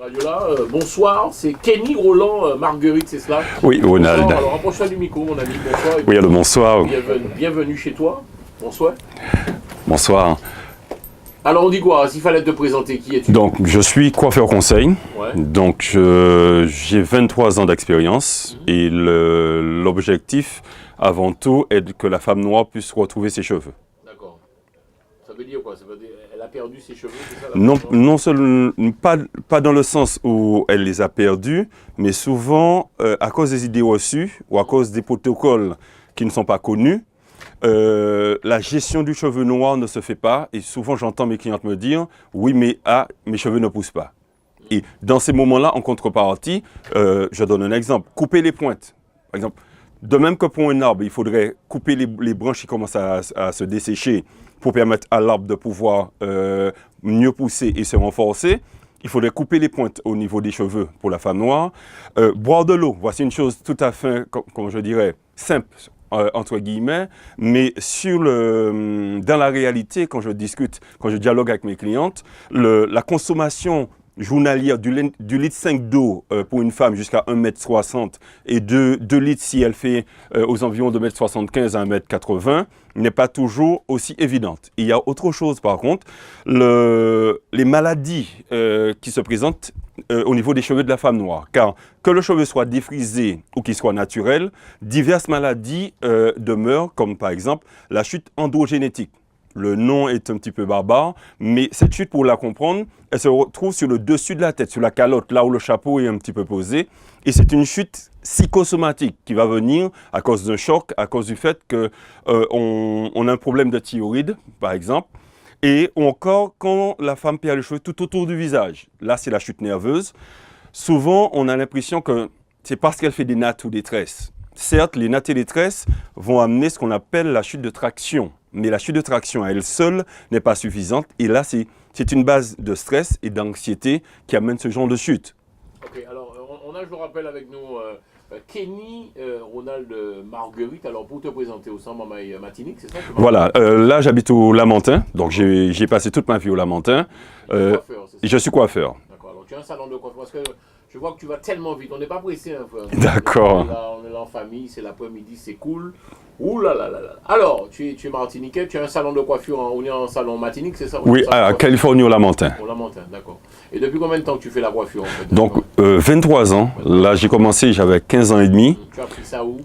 Radio-là. Bonsoir, c'est Kenny Roland Marguerite, c'est cela? Oui, Ronald. Bonsoir. Alors approche-toi du micro, mon ami. Bonsoir. Oui, allô, bonsoir. Bienvenue chez toi. Bonsoir. Bonsoir. Alors on dit quoi? S'il fallait te présenter, qui es-tu? Donc, je suis coiffeur conseil. Ouais. Donc, j'ai 23 ans d'expérience. Et l'objectif, avant tout, est que la femme noire puisse retrouver ses cheveux. D'accord. Ça veut dire quoi? Ça veut dire elle a perdu ses cheveux, c'est ça? Non seulement, pas dans le sens où elle les a perdus, mais souvent, à cause des idées reçues ou à cause des protocoles qui ne sont pas connus, la gestion du cheveu noir ne se fait pas. Et souvent, j'entends mes clientes me dire « Oui, mais mes cheveux ne poussent pas ». Et dans ces moments-là, en contrepartie, je donne un exemple. Couper les pointes. Par exemple, de même que pour un arbre, il faudrait couper les branches qui commencent à se dessécher pour permettre à l'arbre de pouvoir mieux pousser et se renforcer. Il faudrait couper les pointes au niveau des cheveux pour la femme noire. Boire de l'eau, voici une chose tout à fait, comme je dirais, simple, entre guillemets, mais dans la réalité, quand je discute, quand je dialogue avec mes clientes, la consommation journalière du litre 5 d'eau pour une femme jusqu'à 1,60 m et 2 litres si elle fait aux environs de 1,75 m à 1,80 m n'est pas toujours aussi évidente. Il y a autre chose par contre, les maladies qui se présentent au niveau des cheveux de la femme noire. Car que le cheveu soit défrisé ou qu'il soit naturel, diverses maladies demeurent, comme par exemple la chute androgénétique. Le nom est un petit peu barbare, mais cette chute, pour la comprendre, elle se retrouve sur le dessus de la tête, sur la calotte, là où le chapeau est un petit peu posé. Et c'est une chute psychosomatique qui va venir à cause d'un choc, à cause du fait qu'on a un problème de thyroïde, par exemple. Et encore, quand la femme perd les cheveux tout autour du visage, là c'est la chute nerveuse. Souvent, on a l'impression que c'est parce qu'elle fait des nattes ou des tresses. Certes, les nattes et les tresses vont amener ce qu'on appelle la chute de traction. Mais la chute de traction à elle seule n'est pas suffisante. Et là, c'est une base de stress et d'anxiété qui amène ce genre de chute. Ok, alors on a, je vous rappelle, avec nous Kenny Ronald Marguerite. Alors pour te présenter au centre Matinique, c'est ça? Voilà, là j'habite au Lamentin. Donc j'ai passé toute ma vie au Lamentin. Coiffeur, c'est ça? Je suis coiffeur. D'accord, alors tu as un salon de coiffeur. Parce que je vois que tu vas tellement vite. On n'est pas pressé, hein, frère. D'accord. On est là en famille, c'est l'après-midi, c'est cool. Ouh là là là là. Alors, tu es martiniquais, tu as un salon de coiffure, on est en salon Matinique, c'est ça? Oui, à Californie, au Lamentin. Au Lamentin, d'accord. Et depuis combien de temps que tu fais la coiffure en fait? Donc, 23 ans. Là, j'ai commencé, j'avais 15 ans et demi. Tu as appris ça où?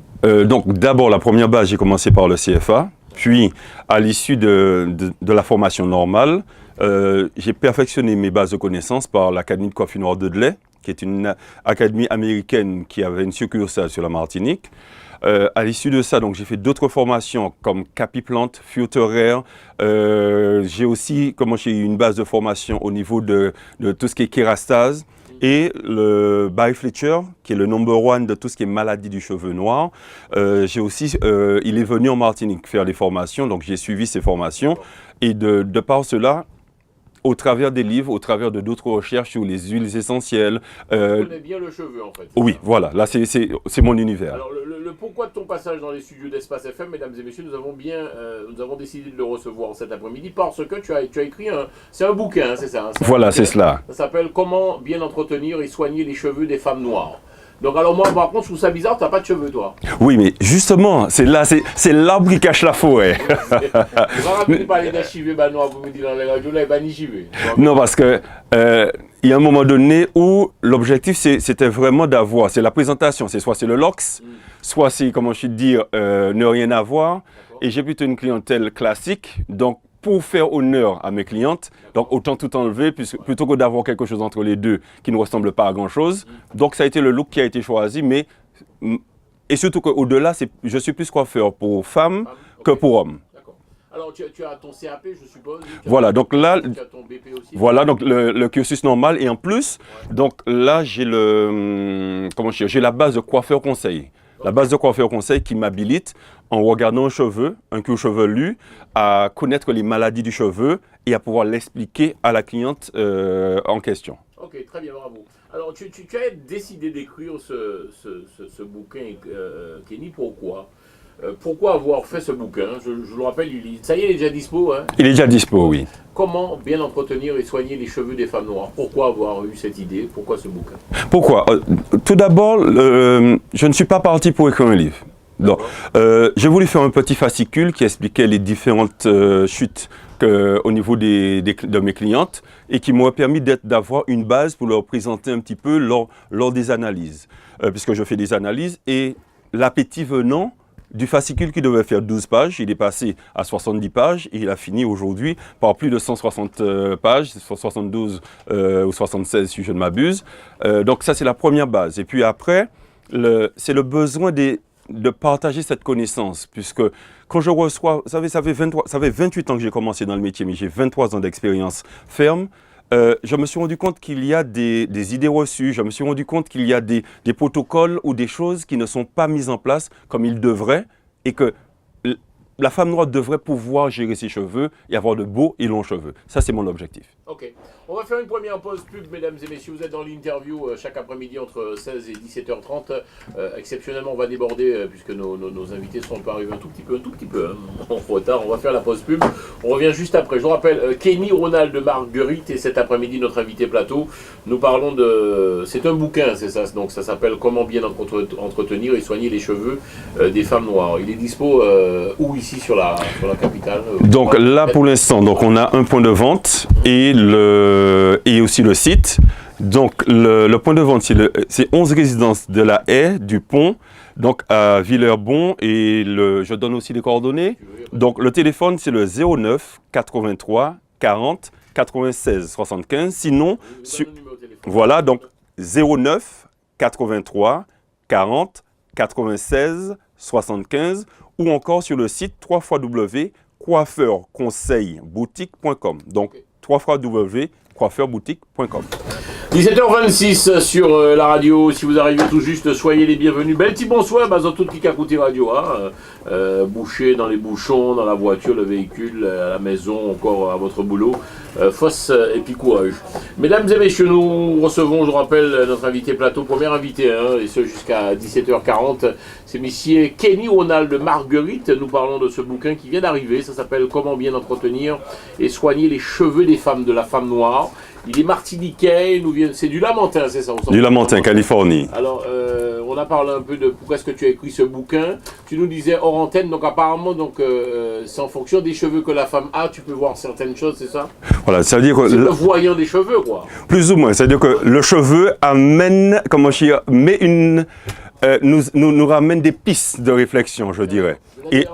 Donc, d'abord, la première base, j'ai commencé par le CFA. Puis, à l'issue de la formation normale, j'ai perfectionné mes bases de connaissances par l'Académie de coiffure noire de Delay, qui est une académie américaine qui avait une succursale sur la Martinique. À l'issue de ça, donc j'ai fait d'autres formations comme capiplante, futurère. J'ai aussi j'ai eu une base de formation au niveau de tout ce qui est kérastase et le Barry Fletcher, qui est le number one de tout ce qui est maladie du cheveu noir. J'ai aussi, il est venu en Martinique faire des formations, donc j'ai suivi ces formations. Et de par cela, au travers des livres, au travers de d'autres recherches sur les huiles essentielles. Tu connais bien le cheveu en fait. Oui, voilà, là c'est mon univers. Alors le pourquoi de ton passage dans les studios d'Espace FM, mesdames et messieurs, nous avons décidé de le recevoir cet après-midi parce que tu as écrit c'est un bouquin, c'est ça? Voilà, c'est cela. Ça s'appelle Comment bien entretenir et soigner les cheveux des femmes noires. Donc alors moi par contre je trouve ça bizarre, tu n'as pas de cheveux toi. Oui mais justement, c'est l'arbre qui cache la forêt. Je vais rappeler parler d'un cheveu noir, vous me dites dans les radios là, il n'y a pas ni cheveux. Non parce que il y a un moment donné où l'objectif c'était vraiment d'avoir, c'est la présentation, soit c'est le LOX, soit c'est, comment je dire, ne rien avoir. Et j'ai plutôt une clientèle classique, donc pour faire honneur à mes clientes, donc autant tout enlever plutôt que d'avoir quelque chose entre les deux qui ne ressemble pas à grand chose. Donc ça a été le look qui a été choisi, et surtout qu'au-delà, je suis plus coiffeur pour femmes que pour hommes. Alors tu as ton CAP, je suppose. Voilà, donc là, tu as ton BP aussi. Voilà, donc le cursus normal et en plus, donc là j'ai j'ai la base de coiffeur conseil. La base de coiffeur conseil qui m'habilite en regardant un cuir chevelu, à connaître les maladies du cheveu et à pouvoir l'expliquer à la cliente en question. Ok, très bien, bravo. Alors tu as décidé d'écrire ce bouquin, Kenny, pourquoi? Pourquoi avoir fait ce bouquin? Je le rappelle, ça y est, il est déjà dispo. Hein. Il est déjà dispo, oui. Comment bien entretenir et soigner les cheveux des femmes noires? Pourquoi avoir eu cette idée? Pourquoi ce bouquin? Pourquoi? Tout d'abord, je ne suis pas parti pour écrire un livre. J'ai voulu faire un petit fascicule qui expliquait les différentes chutes au niveau de mes clientes et qui m'ont permis d'avoir une base pour leur présenter un petit peu lors des analyses. Puisque je fais des analyses et l'appétit venant du fascicule qui devait faire 12 pages, il est passé à 70 pages et il a fini aujourd'hui par plus de 160 pages, 172 ou 76 si je ne m'abuse. Donc ça c'est la première base. Et puis après, c'est le besoin de partager cette connaissance, puisque quand je reçois, vous savez, ça fait 28 ans que j'ai commencé dans le métier, mais j'ai 23 ans d'expérience ferme. Je me suis rendu compte qu'il y a des idées reçues, je me suis rendu compte qu'il y a des protocoles ou des choses qui ne sont pas mises en place comme ils devraient et que la femme noire devrait pouvoir gérer ses cheveux et avoir de beaux et longs cheveux. Ça, c'est mon objectif. Ok. On va faire une première pause pub, mesdames et messieurs. Vous êtes dans l'interview chaque après-midi entre 16 et 17h30. Exceptionnellement, on va déborder puisque nos invités sont pas arrivés un tout petit peu en retard. On va faire la pause pub. On revient juste après. Je vous rappelle, Kenny Ronald de Marguerite et cet après-midi, notre invité plateau. Nous parlons de... C'est un bouquin, c'est ça. Donc ça s'appelle Comment bien entretenir et soigner les cheveux des femmes noires. Il est dispo où ici sur la capitale? Donc là, pour l'instant, on a un point de vente et aussi le site. Donc le point de vente, c'est 11 résidences de la Haie, du Pont, donc à Villerbon, et je donne aussi les coordonnées. Donc le téléphone, c'est le 09 83 40 96 75. Sinon, voilà, donc 09 83 40 96 75, ou encore sur le site www.coiffeurconseilboutique.com. Donc www.coiffeurboutique.com. 17h26 sur la radio. Si vous arrivez tout juste, soyez les bienvenus. Bel petit bonsoir, dans toute Kikakuti Radio. Bouché dans les bouchons, dans la voiture, le véhicule, à la maison, encore à votre boulot. Force et puis courage. Mesdames et messieurs, nous recevons, je rappelle, notre invité plateau, premier invité, et ce jusqu'à 17h40. C'est monsieur Kenny Ronald de Marguerite. Nous parlons de ce bouquin qui vient d'arriver. Ça s'appelle Comment bien entretenir et soigner les cheveux des femmes, de la femme noire. Il est martiniquais, c'est du Lamentin, c'est ça? Du Lamentin, Californie. Alors, on a parlé un peu de pourquoi est-ce que tu as écrit ce bouquin. Tu nous disais hors antenne, donc apparemment, c'est en fonction des cheveux que la femme a, tu peux voir certaines choses, c'est ça? Voilà, ça veut dire que... C'est le voyant des cheveux, quoi. Plus ou moins, c'est-à-dire que le cheveu amène, nous ramène des pistes de réflexion, je dirais. Et,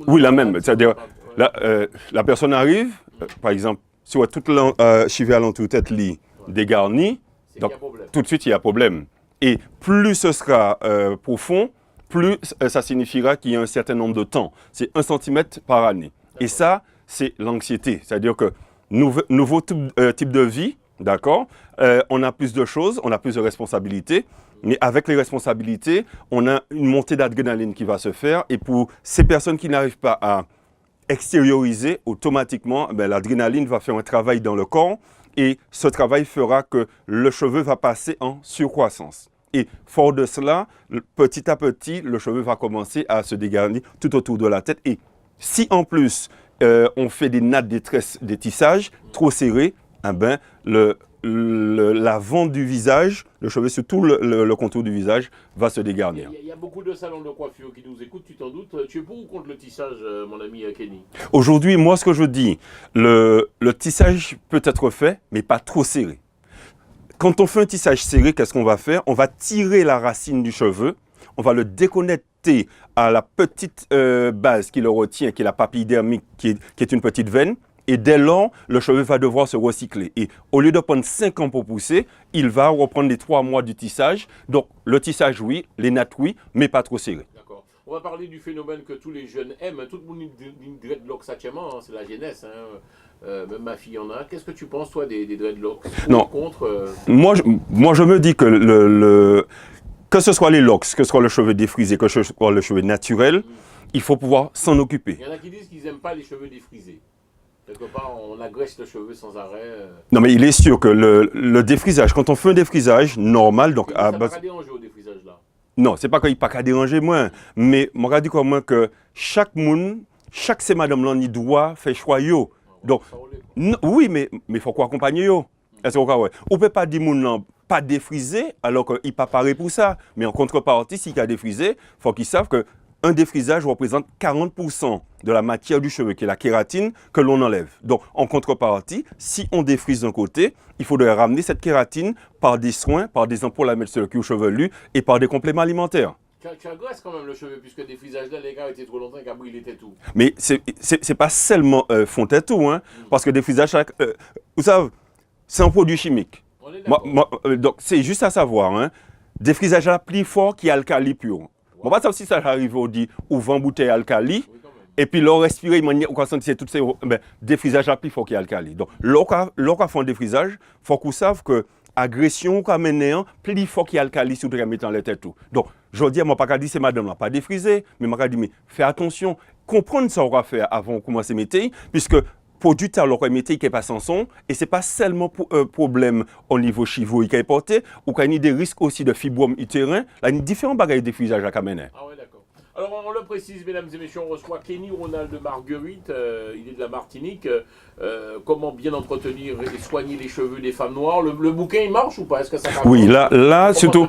oui, la même, c'est-à-dire, la personne arrive, par exemple, si on a toute cheveux alentour tête lit dégarni, donc tout de suite il y a problème. Et plus ce sera profond, plus ça signifiera qu'il y a un certain nombre de temps. C'est 1 cm par année. Et ça, c'est l'anxiété. C'est-à-dire que nouveau type de vie, d'accord, on a plus de choses, on a plus de responsabilités. Mais avec les responsabilités, on a une montée d'adrénaline qui va se faire. Et pour ces personnes qui n'arrivent pas à extérioriser, automatiquement, l'adrénaline va faire un travail dans le corps et ce travail fera que le cheveu va passer en surcroissance. Et fort de cela, petit à petit, le cheveu va commencer à se dégarnir tout autour de la tête. Et si en plus, on fait des nattes, des tresses, des tissages trop serrés, l'avant du visage, le cheveu sur tout le contour du visage va se dégarnir. Il y a beaucoup de salons de coiffure qui nous écoutent, tu t'en doutes. Tu es pour ou contre le tissage, mon ami Kenny? Aujourd'hui, moi, ce que je dis, le tissage peut être fait, mais pas trop serré. Quand on fait un tissage serré, qu'est-ce qu'on va faire? On va tirer la racine du cheveu, on va le déconnecter à la petite base qui le retient, qui est la papille dermique, qui est une petite veine. Et dès lors, le cheveu va devoir se recycler. Et au lieu de prendre 5 ans pour pousser, il va reprendre les 3 mois du tissage. Donc, le tissage, oui, les nattes, oui, mais pas trop serré. D'accord. On va parler du phénomène que tous les jeunes aiment. Tout le monde dit dreadlocks, c'est la jeunesse. Même ma fille en a. Qu'est-ce que tu penses, toi, des dreadlocks? Non. Contre, moi, je me dis que que ce soit les locks, que ce soit le cheveu défrisé, que ce soit le cheveu naturel, il faut pouvoir s'en occuper. Il y en a qui disent qu'ils n'aiment pas les cheveux défrisés. Quelque part, on agresse le cheveu sans arrêt. Non, mais il est sûr que le défrisage, quand on fait un défrisage normal, donc ça ne va pas déranger au défrisage là. Non, c'est pas qu'il pas qu'à déranger moi, mais moi dit comment que chaque monde, chaque ces madame là ni doit faire choix yo. Donc oui, mais faut quoi accompagner yo. Est-ce que ouais. On peut pas dire moun nan pas défriser alors qu'il pas paré pour ça, mais en contrepartie s'il a défrisé, faut qu'ils savent que un défrisage représente 40% de la matière du cheveu, qui est la kératine, que l'on enlève. Donc, en contrepartie, si on défrise d'un côté, il faudrait ramener cette kératine par des soins, par des ampoules à mettre sur le cuir chevelu et par des compléments alimentaires. Tu agresses quand même le cheveu, puisque des frisages là, les gars étaient trop longtemps qu'à brûler tout. Mais c'est pas seulement fond tout, hein, parce que des frisages, vous savez, c'est un produit chimique. Donc, c'est juste à savoir, hein, des frisages là plus forts qu'alcali pur. Bon, pas ça aussi, ça arrive au dit, ou 20 bouteilles alcali, et puis l'on respire, on constate que toutes ces défrisages à plus fort qu'alcali. Donc, l'on fait un défrisage, il faut qu'on sache que l'agression qu'on mène plus fort qu'alcali sur le mettant les têtes tout. Donc, je dis, moi, pas dire c'est madame, là, pas défrisé, mais moi, dit, mais fais attention, comprendre ça, on va faire avant de commencer à mettre, puisque produit à leur métier qui est pas sans son et c'est pas seulement un problème au niveau cheveux qui est porté ou qu'il y a des risques aussi de fibrome utérin, là il y a différents bagages de fusage à Kamene. Ah ouais, d'accord. Alors on le précise, mesdames et messieurs, on reçoit Kenny Ronald de Marguerite, il est de la Martinique. Comment bien entretenir et soigner les cheveux des femmes noires. Le bouquin il marche ou pas? Est-ce que ça marche? Oui, là surtout.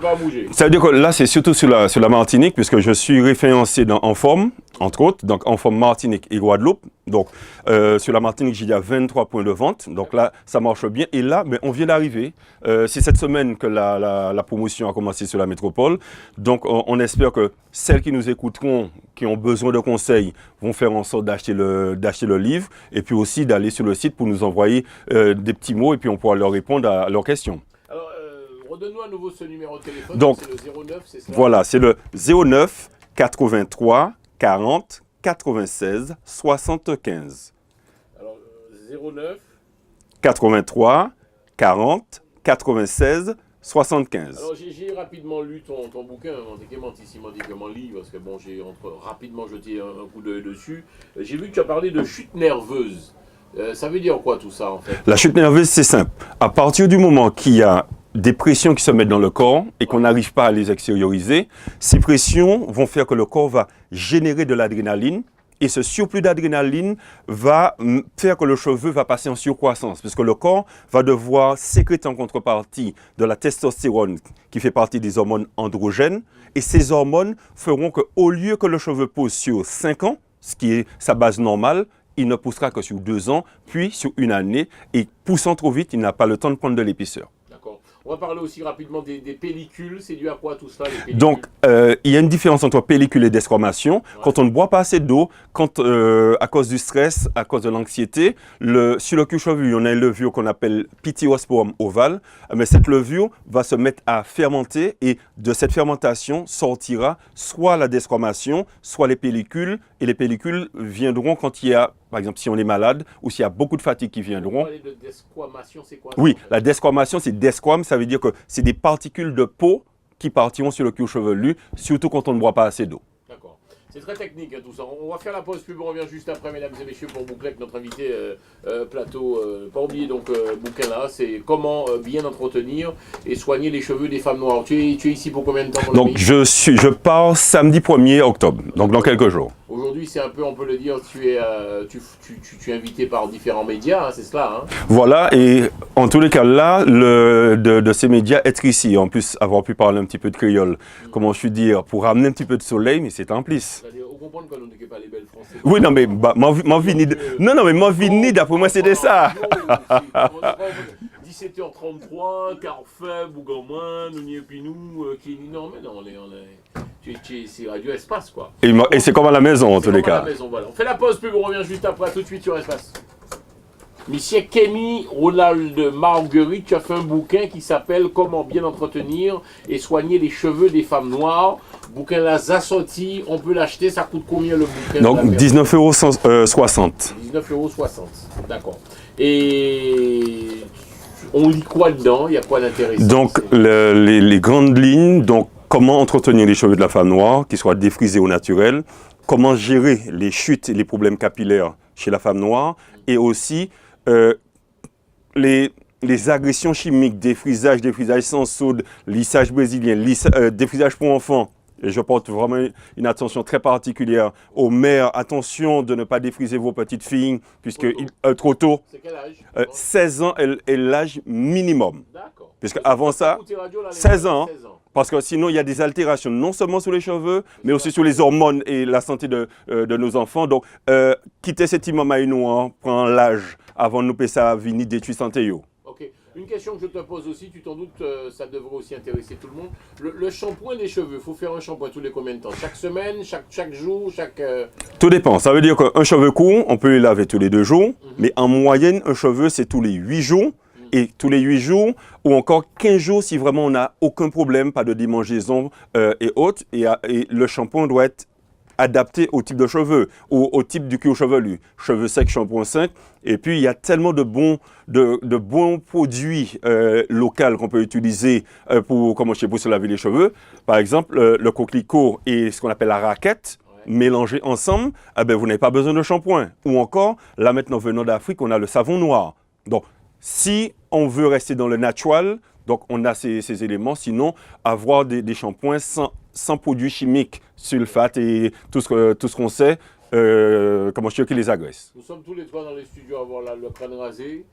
Ça veut dire que là c'est surtout sur la Martinique puisque je suis référencé en forme, entre autres, donc en forme Martinique et Guadeloupe. Donc sur la Martinique, j'ai 23 points de vente. Donc là, ça marche bien. Et là, mais on vient d'arriver. C'est cette semaine que la promotion a commencé sur la métropole. Donc on espère que celles qui nous écouteront, qui ont besoin de conseils, vont faire en sorte d'acheter le livre et puis aussi d'aller sur le site pour nous envoyer des petits mots et puis on pourra leur répondre à leurs questions. Alors, redonne-nous à nouveau ce numéro de téléphone. Donc, c'est le 09, c'est ça? Voilà, c'est le 09 83 40 96 75. Alors, 09 83 40 96 75. Alors j'ai rapidement lu ton bouquin, médicament livre, parce que bon, j'ai rapidement jeté un coup d'œil dessus. J'ai vu que tu as parlé de chute nerveuse. Ça veut dire quoi tout ça en fait? La chute nerveuse, c'est simple. À partir du moment qu'il y a des pressions qui se mettent dans le corps et qu'on n'arrive pas à les extérioriser, ces pressions vont faire que le corps va générer de l'adrénaline. Et ce surplus d'adrénaline va faire que le cheveu va passer en surcroissance, parce que le corps va devoir sécréter en contrepartie de la testostérone, qui fait partie des hormones androgènes. Et ces hormones feront qu'au lieu que le cheveu pousse sur 5 ans, ce qui est sa base normale, il ne poussera que sur 2 ans, puis sur 1 année. Et poussant trop vite, il n'a pas le temps de prendre de l'épaisseur. D'accord. On va parler aussi rapidement des pellicules. C'est dû à quoi tout ça, les pellicules? Donc, il y a une différence entre pellicule et desquamation. Ouais. Quand on ne boit pas assez d'eau, quand à cause du stress, à cause de l'anxiété, sur le cuir chevelu, on a une levure qu'on appelle Pitiosporum ovale. Mais cette levure va se mettre à fermenter et de cette fermentation sortira soit la desquamation, soit les pellicules. Et les pellicules viendront quand il y a, par exemple, si on est malade ou s'il y a beaucoup de fatigue qui viendront. Vous parlez de desquamation, c'est quoi? Oui, la desquamation, c'est desquame, ça veut dire que c'est des particules de peau qui partiront sur le cuir chevelu, surtout quand on ne boit pas assez d'eau. D'accord. C'est très technique tout ça. On va faire la pause pub, on revient juste après, mesdames et messieurs, pour boucler avec notre invité plateau. Pas oublier donc bouquin là, c'est comment bien entretenir et soigner les cheveux des femmes noires. Tu es ici pour combien de temps? Donc je pars samedi 1er octobre, donc dans quelques jours. Aujourd'hui, c'est un peu, on peut le dire, tu es invité par différents médias, hein, c'est cela, hein? Voilà, et en tous les cas, là, de ces médias, être ici, en plus avoir pu parler un petit peu de créole, comment je suis dire, pour ramener un petit peu de soleil, mais c'est un plus. On comprend que nous n'est pas les belles françaises. Oui, non, mais ma vie, ma vie, d'après moi, c'était ça. 17h33, Carrefour, Bougamoin, nous n'y est plus nous, qui non, mais non, c'est Radio Espace, quoi. Et c'est comme à la maison, en tous les cas. Voilà. On fait la pause, puis on revient juste après, tout de suite sur Espace. Monsieur Kenny Ronald de Marguerite, tu as fait un bouquin qui s'appelle Comment bien entretenir et soigner les cheveux des femmes noires. Bouquin là, assorti, on peut l'acheter, ça coûte combien le bouquin? Donc 19,60 €. 19,60 €, d'accord. Et on lit quoi dedans? Il y a quoi d'intéressant? Donc les grandes lignes, donc comment entretenir les cheveux de la femme noire, qu'ils soient défrisés au naturel, comment gérer les chutes et les problèmes capillaires chez la femme noire, et aussi les agressions chimiques, défrisage sans soude, lissage brésilien, défrisage pour enfants, Et je porte vraiment une attention très particulière aux mères. Attention de ne pas défriser vos petites filles, puisque trop tôt. C'est quel âge 16 ans est l'âge minimum. D'accord. Puisque avant ça, Écoutez Radio, là, les 16 moins ans. de 16 ans. Parce que sinon, il y a des altérations, non seulement sur les cheveux, mais aussi sur les hormones et la santé de nos enfants. Donc, quitter cet imam noir, prendre l'âge avant de nous payer ça, venir détruire santé. Yo. Ok. Une question que je te pose aussi, tu t'en doutes, ça devrait aussi intéresser tout le monde. Le shampoing des cheveux, il faut faire un shampoing tous les combien de temps? Chaque semaine, chaque jour, chaque... Tout dépend. Ça veut dire qu'un cheveu court, on peut le laver tous les 2 jours. Mais en moyenne, un cheveu, c'est tous les 8 jours. Et tous les 8 jours, ou encore 15 jours si vraiment on n'a aucun problème, pas de démangeaison et autres. Et le shampoing doit être adapté au type de cheveux ou au type du cuir chevelu. Cheveux secs, shampoing 5. Et puis, il y a tellement de bons produits locaux qu'on peut utiliser pour se laver les cheveux. Par exemple, le coquelicot et ce qu'on appelle la raquette. Mélangés ensemble, vous n'avez pas besoin de shampoing. Ou encore, là maintenant venant d'Afrique, on a le savon noir. Donc, si on veut rester dans le natural, donc on a ces éléments. Sinon, avoir des shampoings sans produits chimiques, sulfate et tout ce qu'on sait, qui les agresse. Nous sommes tous les trois dans les studios à avoir le crâne rasé.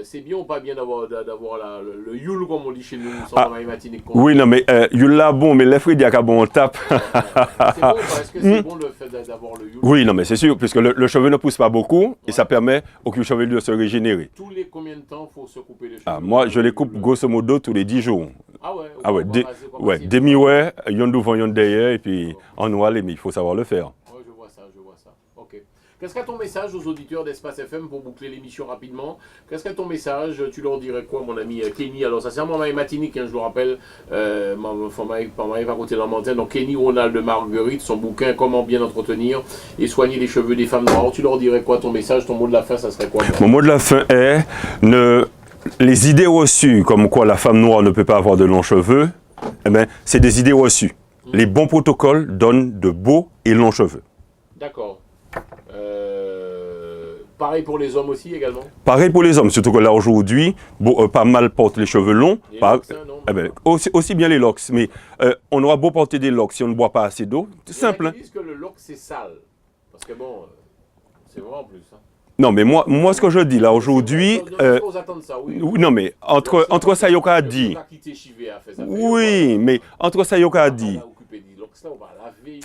C'est bien ou pas bien d'avoir le yule, comme on dit chez nous, sans la matinée. Oui, non, mais yule là, bon, mais les fruits d'yaka, bon, on tape. C'est bon, est-ce que c'est bon le fait d'avoir le yule? Oui, non, mais c'est sûr, puisque le cheveu ne pousse pas beaucoup et ça permet au cuir chevelu de se régénérer. Tous les combien de temps faut se couper les cheveux? Moi, je les coupe grosso modo tous les 10 jours. Ah ouais, demi-ouais, yon devant, yon derrière, et puis en noir, mais il faut savoir le faire. Oui, je vois ça. Ok. Qu'est-ce qu'est ton message aux auditeurs d'Espace FM pour boucler l'émission rapidement? Qu'est-ce qu'est ton message? Tu leur dirais quoi, mon ami Kenny? Alors, ça c'est un moment matinique, je vous rappelle, m'avait raconté dans le donc Kenny Ronald de Marguerite, son bouquin Comment bien entretenir et soigner les cheveux des femmes noires. Tu leur dirais quoi, ton message, ton mot de la fin, ça serait quoi? Mon mot de la fin est les idées reçues, comme quoi la femme noire ne peut pas avoir de longs cheveux, c'est des idées reçues. Les bons protocoles donnent de beaux et longs cheveux. D'accord. Pareil pour les hommes aussi également? Pareil pour les hommes, surtout que là aujourd'hui, pas mal portent les cheveux longs. Les locks, non, aussi bien les locks, mais on aura beau porter des locks si on ne boit pas assez d'eau, c'est simple. Ils disent que le lock c'est sale, parce que bon, c'est vrai en plus. Hein. Non, mais moi, ce que je dis là aujourd'hui, non, mais entre ça, Yoka a dit. Oui, mais entre ça, Yoka a dit.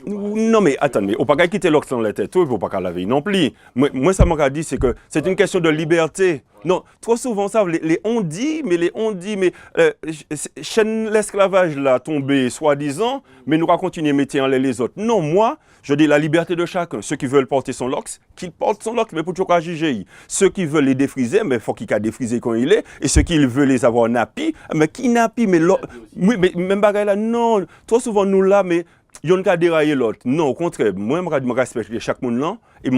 Non, mais attendez, on ne peut pas quitter l'ox dans la tête, il ne faut pas laver non plus. Moi, ça m'a dit, c'est que c'est une question de liberté. Non, trop souvent, ça, on dit, chaîne l'esclavage là, tombé, soi-disant, mais nous va continuer à mettre en les autres. Non, moi, je dis la liberté de chacun. Ceux qui veulent porter son lox, qu'ils portent son lox, mais pour toujours pas juger. Ceux qui veulent les défriser, mais il faut qu'ils aient défrisé quand il est. Et ceux qui veulent les avoir nappis, mais qui nappis, mais même bagaille là, non. Trop souvent, nous là, mais il y a qu'à dérailler l'autre. Non, au contraire, moi, je respecte chaque monde là. Et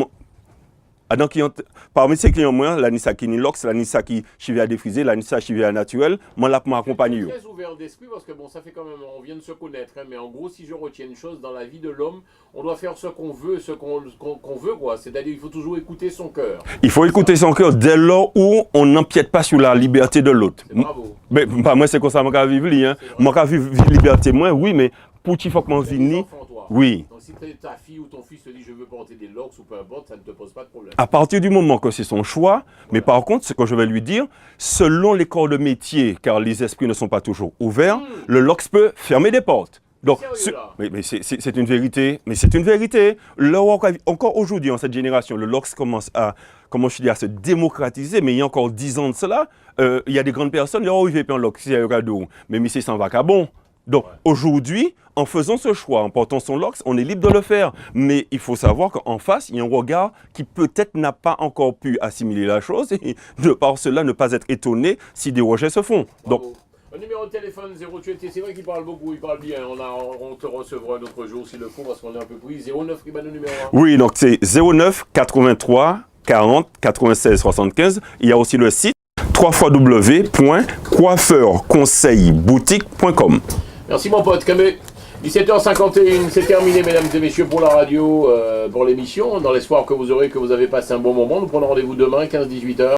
parmi ces clients, moi, la Nissa qui Nilox, la Nissa qui chivia défrisé, la Nissa chivia naturel, moi, là, pour m'accompagner. Je suis très ouvert d'esprit parce que bon, ça fait quand même, on vient de se connaître, hein, mais en gros, si je retiens une chose, dans la vie de l'homme, on doit faire ce qu'on veut, qu'on veut, quoi. C'est-à-dire, il faut toujours écouter son cœur. Il faut écouter son cœur dès lors où on n'empiète pas sur la liberté de l'autre. Bravo. Mais moi, c'est comme ça que je vis, hein. Moi, je vis liberté, moi, oui, mais pour qu'il faut que je vive, oui. Donc, si ta fille ou ton fils te dit je veux porter des locks ou peu importe, ça ne te pose pas de problème. À partir du moment que c'est son choix, mais par contre, ce que je vais lui dire, selon les corps de métier, car les esprits ne sont pas toujours ouverts, le locks peut fermer des portes. Donc, mais c'est une vérité. Mais c'est une vérité. Encore aujourd'hui, en cette génération, le locks commence à se démocratiser. Mais il y a encore 10 ans de cela, il y a des grandes personnes, ils veulent pas un locks, mais c'est sans vacabon. Donc, aujourd'hui, en faisant ce choix, en portant son locks, on est libre de le faire. Mais il faut savoir qu'en face, il y a un regard qui peut-être n'a pas encore pu assimiler la chose et de par cela ne pas être étonné si des rejets se font. Donc, un numéro de téléphone 08, c'est vrai qu'il parle beaucoup, il parle bien. On te recevra un autre jour s'il le faut parce qu'on est un peu pris. 09, le numéro 1. Oui, donc c'est 09 83 40 96 75. Il y a aussi le site www.coiffeurconseilboutique.com. Merci mon pote, Kamé. 17h51, c'est terminé mesdames et messieurs pour la radio, pour l'émission, dans l'espoir que vous avez passé un bon moment. Nous prenons rendez-vous demain, 15-18h.